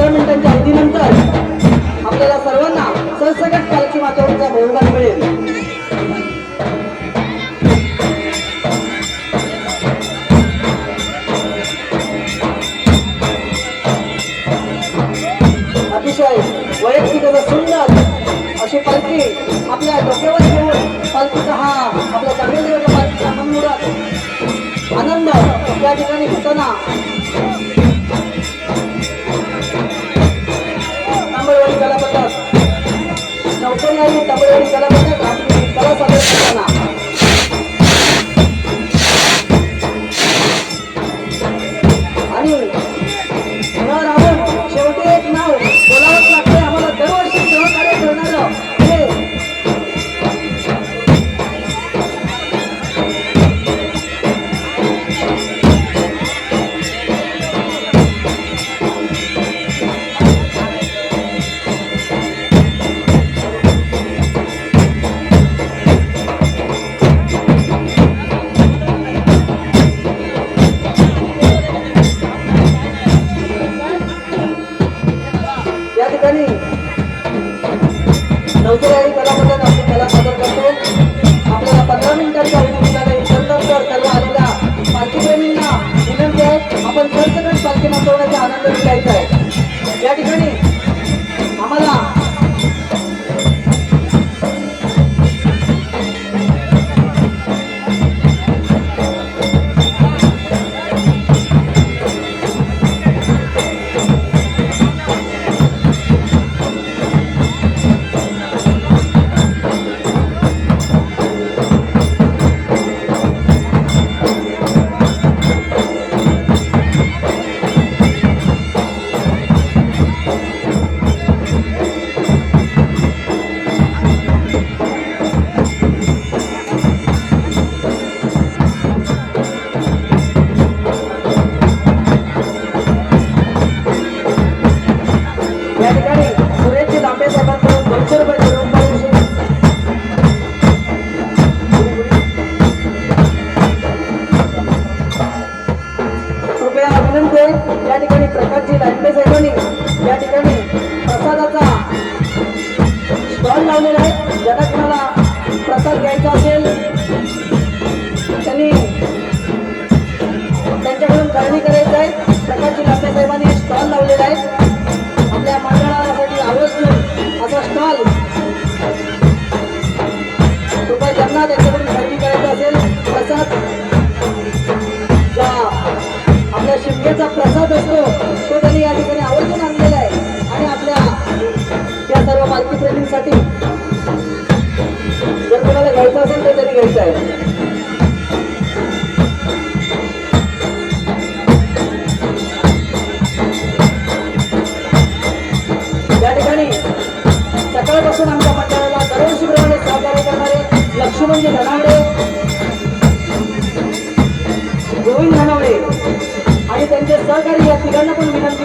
15 मिनिटांच्या अवधीनंतर आपल्याला सर्वांना सरसकट पालखी वातावरणाचा बहुमान मिळेल. अतिशय वैयक्तिक सुंदर अशी पालखी आपल्या डोक्यावर घेऊन पालखीचा हा आपल्या चांगल्या पालखीचा मनमुराद आनंद त्या ठिकाणी होताना तांबडवाडी कला पथक नवकरी आणि तांबडवाडी कला पथक आपली कला सादर करताना आणि न राहून शेवटी एक नाव बोलावंच लागते. आम्हाला दरवर्षी सहकार्य करणारं हे या ठिकाणी नवकरी आणि कला पथक आपली कला सादर करतो. आपल्याला 15 मिनिटांच्या अवधी दिला त्यानंतर सर्व आलेल्या पालखीप्रेमींना विनंती आहे आपण सरसकट पालखी नाचवण्याचा आनंद लुटायचा आहे. या ठिकाणी आम्हाला सुरेश दांबे साहेबांकडून 200 रुपये कृपया विनंती आहे. या ठिकाणी प्रकाशजी दांबे साहेबांनी या ठिकाणी प्रसादाचा स्टॉल लावलेला आहे. ज्यांना कोणाला प्रसाद घ्यायचा असेल त्यांनी त्यांच्याकडून खरेदी करायचं आहे. प्रकाशजी दांबे साहेबांनी स्टॉल लावलेला आहे. आपल्या मंडळासाठी आवर्जून असा स्टॉल कृपया ज्यांना त्यांच्याकडून खरेदी करायचं असेल प्रसाद ज्या आपल्या शिमग्याचा प्रसाद असतो तो त्यांनी या ठिकाणी आवर्जून आणलेला आहे आणि आपल्या या सर्व पालखी प्रेमींसाठी जर कोणाला घ्यायचं असेल तर त्यांनी घ्यायचं आहे. या ठिकाणी सकाळपासून आमच्या मंडळाला दरवर्षीप्रमाणे सहकार्य करणारे लक्ष्मणजी धनावडे, गोविंद धनावडे आणि त्यांचे सहकारी या तिघांना पण विनंती